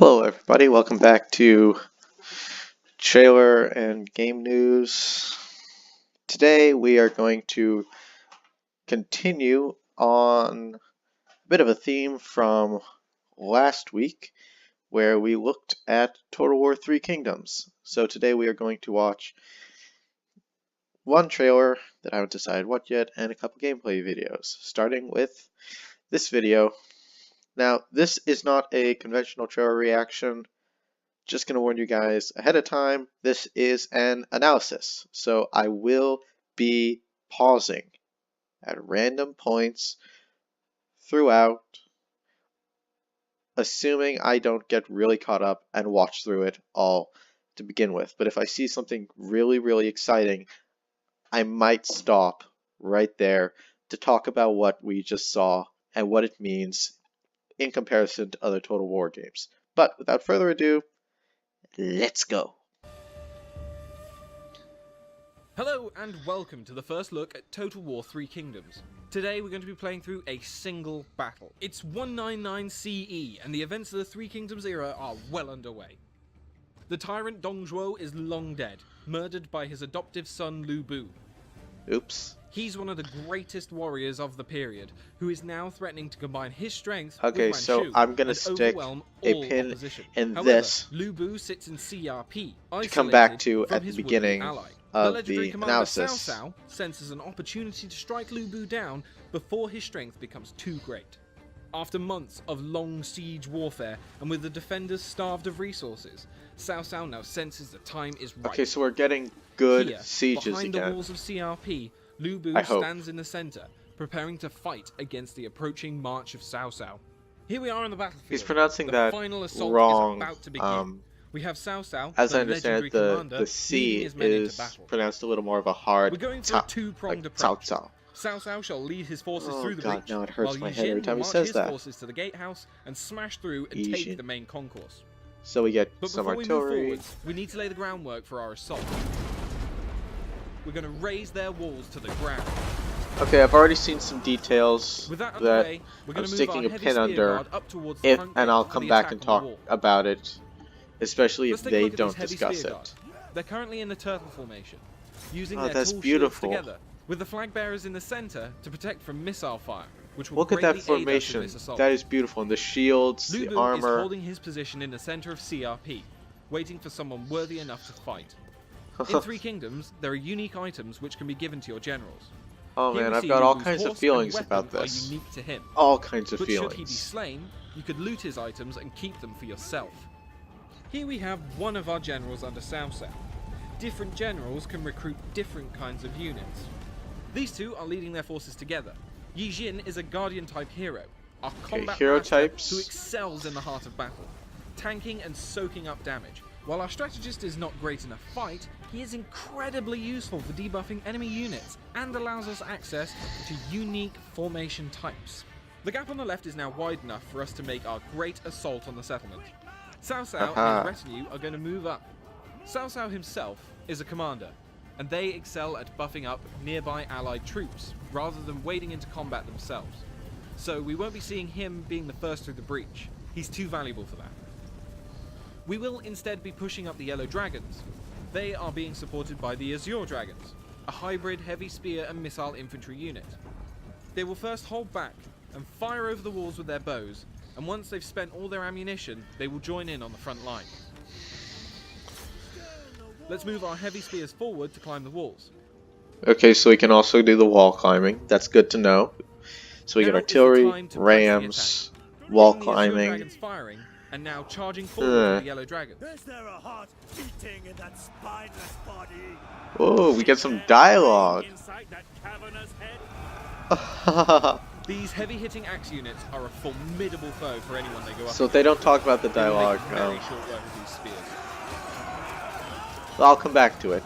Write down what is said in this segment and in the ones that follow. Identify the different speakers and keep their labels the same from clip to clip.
Speaker 1: Hello everybody, welcome back to trailer and game news. Today we are going to continue on a bit of a theme from last week where we looked at Total War 3 Kingdoms. So today we are going to watch one trailer that I haven't decided what yet and a couple gameplay videos, starting with this video. Now this is not a conventional trailer reaction. Just going to warn you guys ahead of time, this is an analysis, so I will be pausing at random points throughout, assuming I don't get really caught up and watch through it all to begin with. But if I see something really exciting, I might stop right there to talk about what we just saw and what it means in comparison to other Total War games. But without further ado, let's go.
Speaker 2: Hello and welcome to the first look at Total War 3 Kingdoms. Today we're going to be playing through a single battle. It's 199 CE and the events of the Three Kingdoms era are well underway. The tyrant Dong Zhuo is long dead, murdered by his adoptive son Lu Bu.
Speaker 1: Oops.
Speaker 2: He's one of the greatest warriors of the period, who is now threatening to combine his strength
Speaker 1: Okay,
Speaker 2: with
Speaker 1: so
Speaker 2: Manchu
Speaker 1: I'm gonna
Speaker 2: and
Speaker 1: stick
Speaker 2: overwhelm
Speaker 1: a
Speaker 2: all
Speaker 1: pin
Speaker 2: opposition.
Speaker 1: in
Speaker 2: However,
Speaker 1: this
Speaker 2: Lu Bu sits in CRP,
Speaker 1: to come back to
Speaker 2: from
Speaker 1: at the
Speaker 2: his
Speaker 1: beginning
Speaker 2: ally.
Speaker 1: of
Speaker 2: legendary
Speaker 1: the
Speaker 2: commander
Speaker 1: analysis.
Speaker 2: Cao Cao senses an opportunity to strike Lu Bu down before his strength becomes too great. After months of long siege warfare and with the defenders starved of resources, Cao Cao now senses the time is right.
Speaker 1: Okay, so we're getting good
Speaker 2: Here,
Speaker 1: sieges
Speaker 2: behind the
Speaker 1: again.
Speaker 2: walls of CRP, Lu Bu
Speaker 1: I hope.
Speaker 2: stands in the center, preparing to fight against the approaching march of Cao Cao. Here we are on the battlefield.
Speaker 1: He's pronouncing
Speaker 2: the
Speaker 1: that
Speaker 2: final assault
Speaker 1: wrong.
Speaker 2: is about to begin. We have Cao Cao,
Speaker 1: As
Speaker 2: the
Speaker 1: I understand
Speaker 2: legendary
Speaker 1: it,
Speaker 2: commander,
Speaker 1: the C
Speaker 2: leading his men into
Speaker 1: is
Speaker 2: battle.
Speaker 1: pronounced a little more of a hard
Speaker 2: We're going for a
Speaker 1: Cao,
Speaker 2: two-pronged
Speaker 1: like
Speaker 2: approach.
Speaker 1: Cao.
Speaker 2: Cao Cao shall lead his forces
Speaker 1: Oh
Speaker 2: through the
Speaker 1: god,
Speaker 2: breach,
Speaker 1: now it hurts
Speaker 2: while
Speaker 1: my
Speaker 2: Yu
Speaker 1: head every
Speaker 2: Jin
Speaker 1: time
Speaker 2: will
Speaker 1: he
Speaker 2: march
Speaker 1: says
Speaker 2: his
Speaker 1: that.
Speaker 2: forces to the gatehouse and smash through and
Speaker 1: Yu
Speaker 2: take
Speaker 1: Jin.
Speaker 2: the main concourse.
Speaker 1: So we get
Speaker 2: But
Speaker 1: some
Speaker 2: before we move
Speaker 1: artillery.
Speaker 2: forwards, we need to lay the groundwork for our assault. We're going to raise their walls to the ground.
Speaker 1: Okay, I've already seen some details
Speaker 2: With that
Speaker 1: that
Speaker 2: underway, we're
Speaker 1: I'm
Speaker 2: going to move
Speaker 1: sticking
Speaker 2: our
Speaker 1: a
Speaker 2: heavy
Speaker 1: pin
Speaker 2: spear
Speaker 1: under
Speaker 2: guard up towards the
Speaker 1: if,
Speaker 2: front
Speaker 1: and
Speaker 2: gate
Speaker 1: I'll
Speaker 2: for
Speaker 1: come
Speaker 2: the
Speaker 1: back
Speaker 2: attack
Speaker 1: and
Speaker 2: on
Speaker 1: talk
Speaker 2: the wall.
Speaker 1: about it, especially
Speaker 2: Let's
Speaker 1: if
Speaker 2: take a
Speaker 1: they
Speaker 2: look at
Speaker 1: don't
Speaker 2: these heavy
Speaker 1: discuss
Speaker 2: spear
Speaker 1: it.
Speaker 2: guard. They're currently in the turtle formation, using
Speaker 1: Oh,
Speaker 2: their
Speaker 1: that's
Speaker 2: tall
Speaker 1: beautiful.
Speaker 2: shields together, with the flag bearers in the center to protect from missile fire, which will
Speaker 1: Look at that
Speaker 2: greatly aid us in
Speaker 1: formation.
Speaker 2: this assault.
Speaker 1: That is beautiful. And the shields,
Speaker 2: Lu
Speaker 1: the
Speaker 2: Bu is
Speaker 1: armor.
Speaker 2: holding his position in the center of CRP, waiting for someone worthy enough to fight. In Three Kingdoms, there are unique items which can be given to your generals.
Speaker 1: Oh
Speaker 2: Here
Speaker 1: man,
Speaker 2: we
Speaker 1: I've
Speaker 2: see
Speaker 1: got all
Speaker 2: Lu Bu's
Speaker 1: kinds of
Speaker 2: horse
Speaker 1: feelings
Speaker 2: and
Speaker 1: about
Speaker 2: weapon
Speaker 1: this.
Speaker 2: Are unique to him.
Speaker 1: All kinds of
Speaker 2: But should he be
Speaker 1: feelings.
Speaker 2: slain, you could loot his items and keep them for yourself. Here we have one of our generals under Cao Cao. Different generals can recruit different kinds of units. These two are leading their forces together. Yi Jin is a guardian-type hero, our combat
Speaker 1: hero
Speaker 2: master
Speaker 1: types.
Speaker 2: who excels in the heart of battle, tanking and soaking up damage. While our strategist is not great in a fight, he is incredibly useful for debuffing enemy units and allows us access to unique formation types. The gap on the left is now wide enough for us to make our great assault on the settlement. Cao Cao and his retinue are going to move up. Cao Cao himself is a commander, and they excel at buffing up nearby allied troops, rather than wading into combat themselves. So we won't be seeing him being the first through the breach. He's too valuable for that. We will instead be pushing up the Yellow Dragons. They are being supported by the Azure Dragons, a hybrid heavy spear and missile infantry unit. They will first hold back and fire over the walls with their bows, and once they've spent all their ammunition, they will join in on the front line. Let's move our heavy spears forward to climb the walls.
Speaker 1: Okay, so we can also do the wall climbing. That's good to know. So we
Speaker 2: Now
Speaker 1: get
Speaker 2: is the
Speaker 1: artillery,
Speaker 2: time to press the
Speaker 1: rams, wall
Speaker 2: Seeing the Azure
Speaker 1: climbing.
Speaker 2: Dragons firing, and now charging forward to the Yellow Dragons.
Speaker 3: Is there a heart beating in that spineless body?
Speaker 1: Oh, we get some dialogue.
Speaker 3: Inside that cavernous head?
Speaker 2: These heavy-hitting axe units are a formidable foe for anyone they go up
Speaker 1: So
Speaker 2: against.
Speaker 1: they don't talk about the
Speaker 2: They will
Speaker 1: dialogue.
Speaker 2: make very short work of these spears.
Speaker 1: I'll come back to it.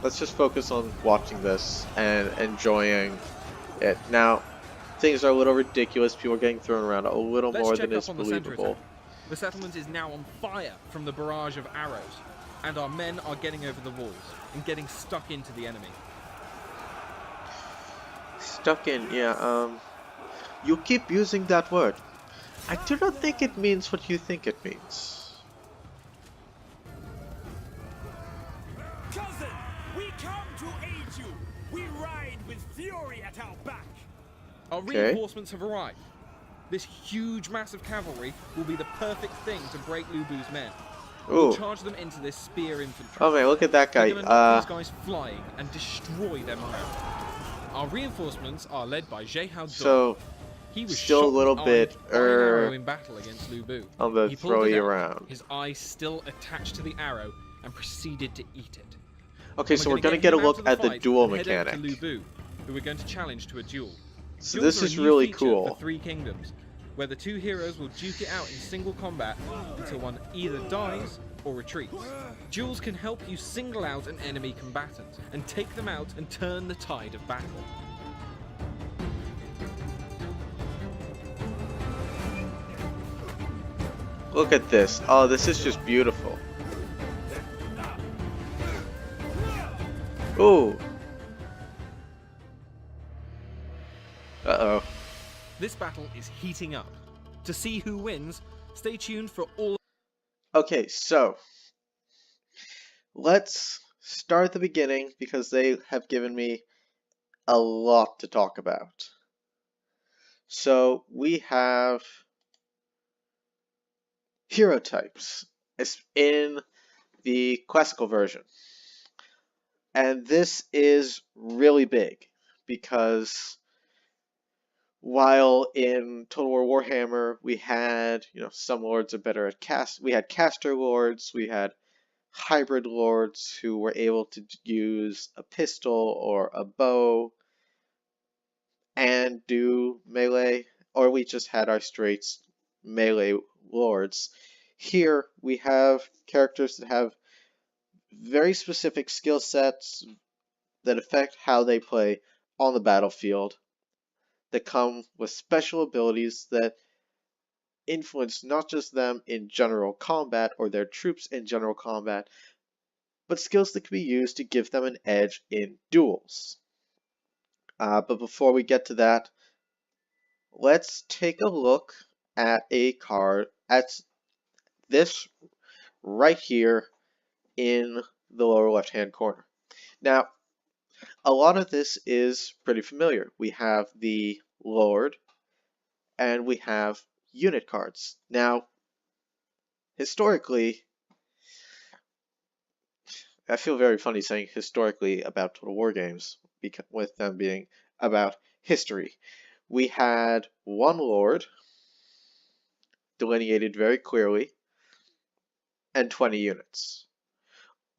Speaker 1: Let's just focus on watching this and enjoying it. Now, things are a little ridiculous. People are getting thrown around a little
Speaker 2: Let's
Speaker 1: more
Speaker 2: check
Speaker 1: than
Speaker 2: up
Speaker 1: is
Speaker 2: on the center
Speaker 1: believable.
Speaker 2: attack. The settlement is now on fire from the barrage of arrows, and our men are getting over the walls and getting stuck into the enemy.
Speaker 1: Stuck in, yeah, you keep using that word. I do not think it means what you think it means.
Speaker 2: Our
Speaker 1: Okay.
Speaker 2: reinforcements have arrived. This huge mass of cavalry will be the perfect thing to break Lu Bu's men. We'll
Speaker 1: Ooh.
Speaker 2: charge them into this spear infantry.
Speaker 1: Oh man, look at that
Speaker 2: We're
Speaker 1: guy.
Speaker 2: gonna knock these guys flying and destroy their morale. Our reinforcements are led by Jehao Dong.
Speaker 1: So
Speaker 2: He was
Speaker 1: still a
Speaker 2: shot in
Speaker 1: little
Speaker 2: the eye
Speaker 1: bit
Speaker 2: by an arrow in battle against Lu Bu.
Speaker 1: on the
Speaker 2: He pulled it
Speaker 1: throwy
Speaker 2: out,
Speaker 1: around.
Speaker 2: his eye still attached to the arrow, and proceeded to eat it.
Speaker 1: Okay,
Speaker 2: And
Speaker 1: so we're
Speaker 2: gonna
Speaker 1: gonna get a
Speaker 2: him out
Speaker 1: look
Speaker 2: of the
Speaker 1: at the
Speaker 2: fight
Speaker 1: duel
Speaker 2: and head over to
Speaker 1: mechanic.
Speaker 2: Lu Bu, who we're going to challenge to a duel.
Speaker 1: So
Speaker 2: Duels
Speaker 1: this
Speaker 2: are
Speaker 1: is
Speaker 2: a new
Speaker 1: really
Speaker 2: feature
Speaker 1: cool.
Speaker 2: for Three Kingdoms, where the two heroes will duke it out in single combat until one either dies or retreats. Duels can help you single out an enemy combatant and take them out and turn the tide of battle.
Speaker 1: Look at this. Oh, this is just beautiful. Ooh. Uh-oh.
Speaker 2: This battle is heating up. To see who wins, stay tuned for all.
Speaker 1: Okay, so let's start at the beginning because they have given me a lot to talk about. So we have hero types in the classical version. And this is really big because while in Total War Warhammer we had, some lords are better at we had caster lords, we had hybrid lords who were able to use a pistol or a bow and do melee, or we just had our straight melee lords. Here we have characters that have very specific skill sets that affect how they play on the battlefield, that come with special abilities that influence not just them in general combat or their troops in general combat, but skills that can be used to give them an edge in duels. But before we get to that, let's take a look at a card, at this right here in the lower left hand corner. Now, a lot of this is pretty familiar. We have the Lord and we have unit cards. Now, historically, I feel very funny saying historically about Total War games, because with them being about history. We had one Lord, delineated very clearly, and 20 units.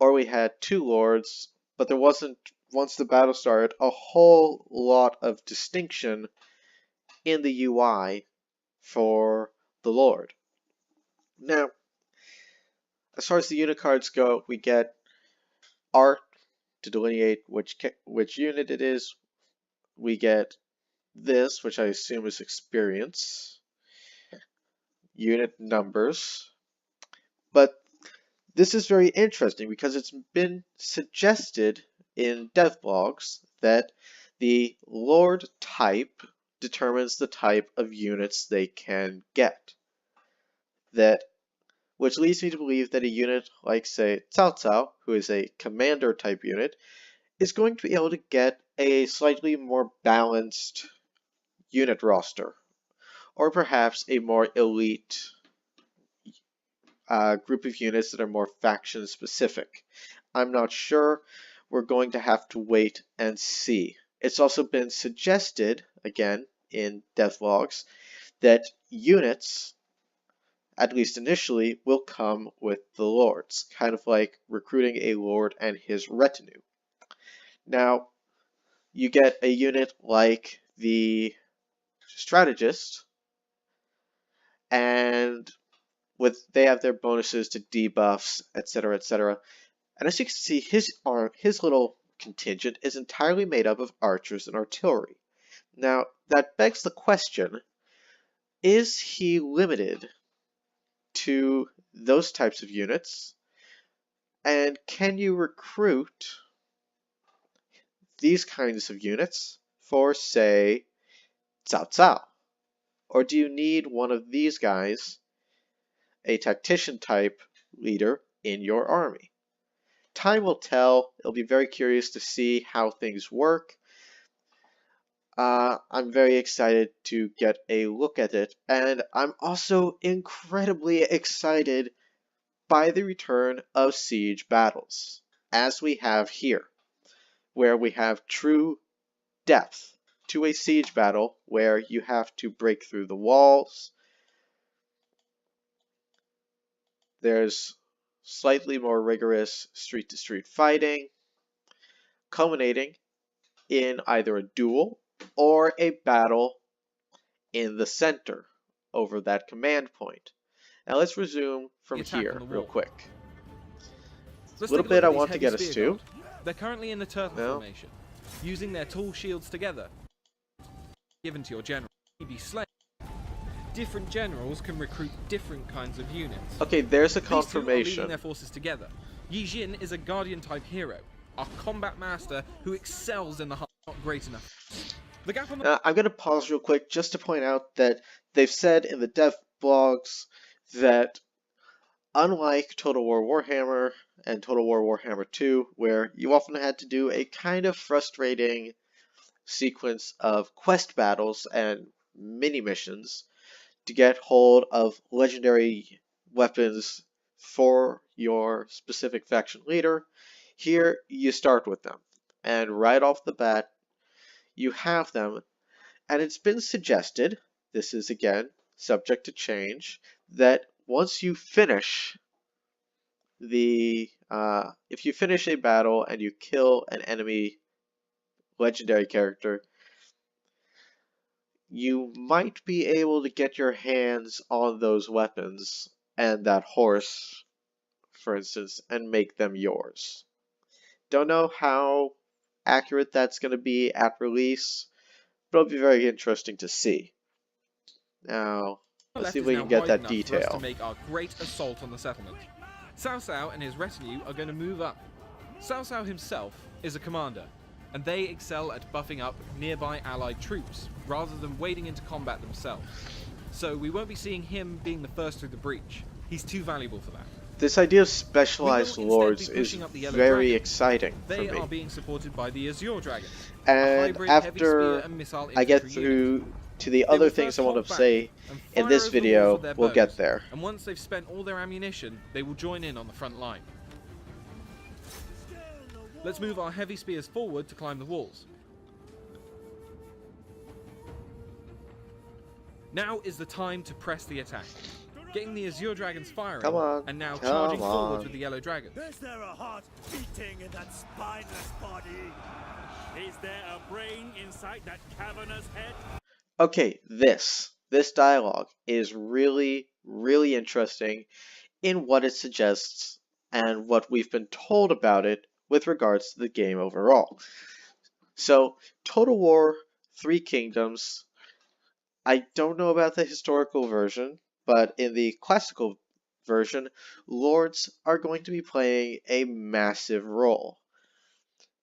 Speaker 1: Or we had two Lords, but there wasn't, once the battle started, a whole lot of distinction in the UI for the Lord. Now, as far as the unit cards go, we get art to delineate which unit it is. We get this, which I assume is experience, unit numbers. But this is very interesting because it's been suggested in dev blogs that the Lord type determines the type of units they can get. Which leads me to believe that a unit like, say, Cao Cao, who is a commander type unit, is going to be able to get a slightly more balanced unit roster, or perhaps a more elite group of units that are more faction specific. I'm not sure. We're going to have to wait and see. It's also been suggested, again, in devlogs, that units, at least initially, will come with the lords, kind of like recruiting a lord and his retinue. Now, you get a unit like the strategist, and they have their bonuses to debuffs, etc., etc. And as you can see, his little contingent is entirely made up of archers and artillery. Now, that begs the question, is he limited to those types of units? And can you recruit these kinds of units for, say, Cao Cao? Or do you need one of these guys, a tactician type leader, in your army? Time will tell. It'll be very curious to see how things work. I'm very excited to get a look at it, and I'm also incredibly excited by the return of siege battles, as we have here, where we have true depth to a siege battle where you have to break through the walls. There's slightly more rigorous street-to-street fighting, culminating in either a duel or a battle in the center over that command point. Now let's resume from here real quick.
Speaker 2: Let's
Speaker 1: Little
Speaker 2: take
Speaker 1: bit
Speaker 2: look
Speaker 1: I
Speaker 2: at these
Speaker 1: want to
Speaker 2: heavy
Speaker 1: get us
Speaker 2: spear
Speaker 1: to.
Speaker 2: guard. They're currently in the turtle formation, using their tall shields together. Given to your general, be slain. Different generals can recruit different kinds of units.
Speaker 1: Okay, there's a
Speaker 2: These two are
Speaker 1: confirmation.
Speaker 2: leading their forces together. Yi Jin is a guardian-type hero, our combat master who excels in the heart. Not great enough. The gap on the
Speaker 1: I'm going to pause real quick just to point out that they've said in the dev blogs that unlike Total War Warhammer and Total War Warhammer 2, where you often had to do a kind of frustrating sequence of quest battles and mini missions to get hold of legendary weapons for your specific faction leader, here you start with them. And right off the bat, you have them. And it's been suggested, this is again subject to change, that once you finish if you finish a battle and you kill an enemy legendary character, you might be able to get your hands on those weapons and that horse, for instance, and make them yours. Don't know how accurate that's going to be at release, but it'll be very interesting to see. Now, let's see if we can get that detail.
Speaker 2: To make our great assault on the settlement. Cao Cao and his retinue are going to move up. Cao Cao himself is a commander, and they excel at buffing up nearby allied troops, rather than wading into combat themselves. So we won't be seeing him being the first through the breach. He's too valuable for that.
Speaker 1: This idea of specialized lords is very exciting for me.
Speaker 2: They are being supported by the Azure Dragon.
Speaker 1: And after I get through to the other things I want to say in this video, we'll get there.
Speaker 2: And once they've spent all their ammunition, they will join in on the front line. Let's move our heavy spears forward to climb the walls. Now is the time to press the attack. Getting the Azure Dragons firing, and now charging forward with the Yellow Dragon.
Speaker 3: Is there a heart beating in that spineless body? Is there a brain inside that cavernous head?
Speaker 1: Okay, this dialogue is really, really interesting in what it suggests and what we've been told about it with regards to the game overall. So, Total War 3 Kingdoms, I don't know about the historical version, but in the classical version, lords are going to be playing a massive role.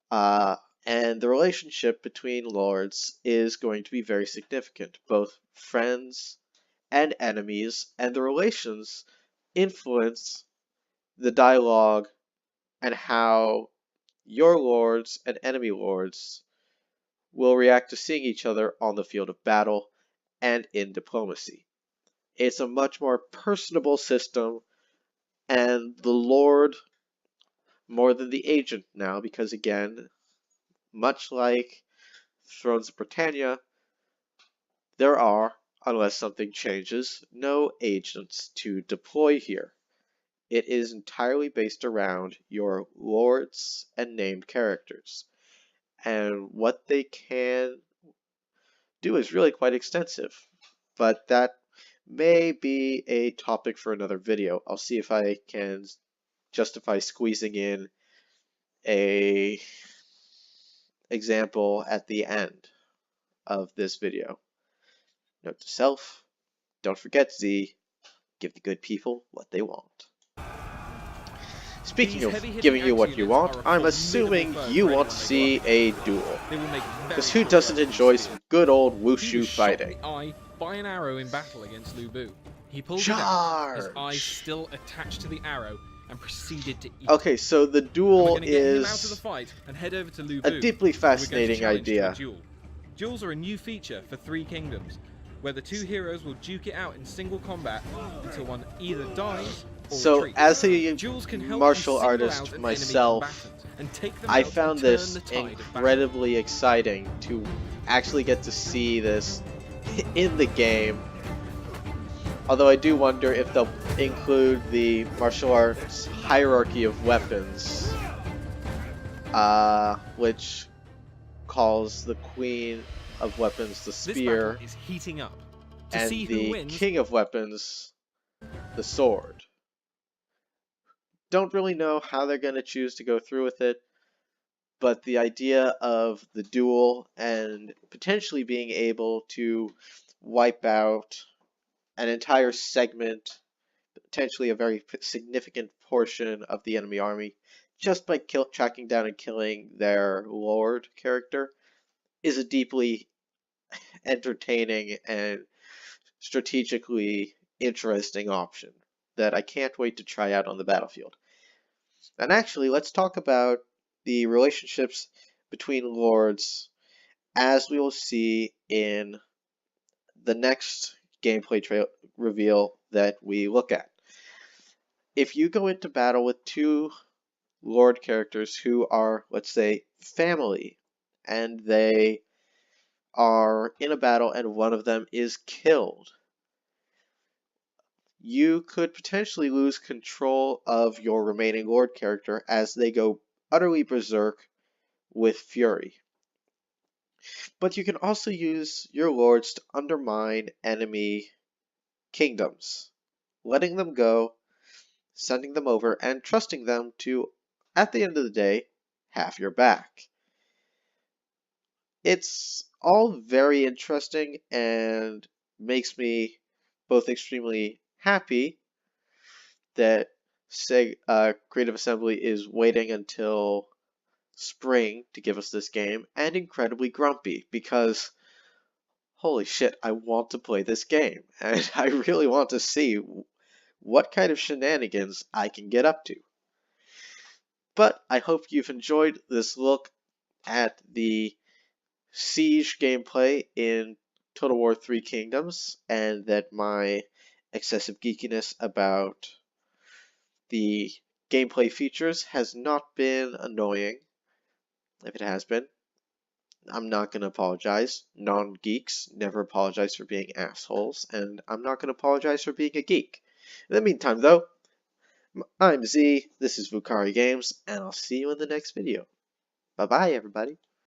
Speaker 1: And the relationship between lords is going to be very significant, both friends and enemies, and the relations influence the dialogue and how your lords and enemy lords will react to seeing each other on the field of battle and in diplomacy. It's a much more personable system, and the lord more than the agent now, because again, much like Thrones of Britannia, there are, unless something changes, no agents to deploy here. It is entirely based around your lords and named characters. And what they can do is really quite extensive. But that may be a topic for another video. I'll see if I can justify squeezing in a example at the end of this video. Note to self, don't forget Z, give the good people what they want. Speaking of giving you what you want, I'm assuming you want to see a duel. Because who doesn't enjoy some good old wushu fighting?
Speaker 2: By an arrow in battle against Lu Bu. He pulled it out, his eyes still attached to the arrow, and proceeded to eat.
Speaker 1: Okay, so the duel
Speaker 2: is
Speaker 1: a deeply fascinating idea.
Speaker 2: Duels are a new feature for Three Kingdoms, where the two heroes will duke it out in single combat until one either dies or
Speaker 1: So,
Speaker 2: retreats.
Speaker 1: as a
Speaker 2: Duels can help
Speaker 1: martial
Speaker 2: you single
Speaker 1: artist
Speaker 2: out an
Speaker 1: myself,
Speaker 2: enemy combatant and take them
Speaker 1: I
Speaker 2: out and
Speaker 1: found
Speaker 2: turn
Speaker 1: this
Speaker 2: the tide of battle.
Speaker 1: incredibly exciting to actually get to see this in the game. Although I do wonder if they'll include the martial arts hierarchy of weapons, which calls the queen of weapons the
Speaker 2: This battle
Speaker 1: spear
Speaker 2: is heating up. To see
Speaker 1: and
Speaker 2: who
Speaker 1: the
Speaker 2: wins,
Speaker 1: king of weapons the sword. Don't really know how they're going to choose to go through with it, but the idea of the duel and potentially being able to wipe out an entire segment, potentially a very significant portion of the enemy army, just by tracking down and killing their lord character, is a deeply entertaining and strategically interesting option that I can't wait to try out on the battlefield. And actually, let's talk about the relationships between lords as we will see in the next gameplay reveal that we look at. If you go into battle with two lord characters who are, let's say, family, and they are in a battle and one of them is killed, you could potentially lose control of your remaining lord character as they go utterly berserk with fury. But you can also use your lords to undermine enemy kingdoms, letting them go, sending them over, and trusting them to, at the end of the day, have your back. It's all very interesting and makes me both extremely happy that Creative Assembly is waiting until spring to give us this game, and incredibly grumpy because holy shit, I want to play this game, and I really want to see what kind of shenanigans I can get up to. But I hope you've enjoyed this look at the Siege gameplay in Total War 3 Kingdoms, and that my excessive geekiness about the gameplay features has not been annoying. If it has been, I'm not going to apologize. Non-geeks never apologize for being assholes, and I'm not going to apologize for being a geek. In the meantime, though, I'm Z, this is Vucari Games, and I'll see you in the next video. Bye-bye, everybody.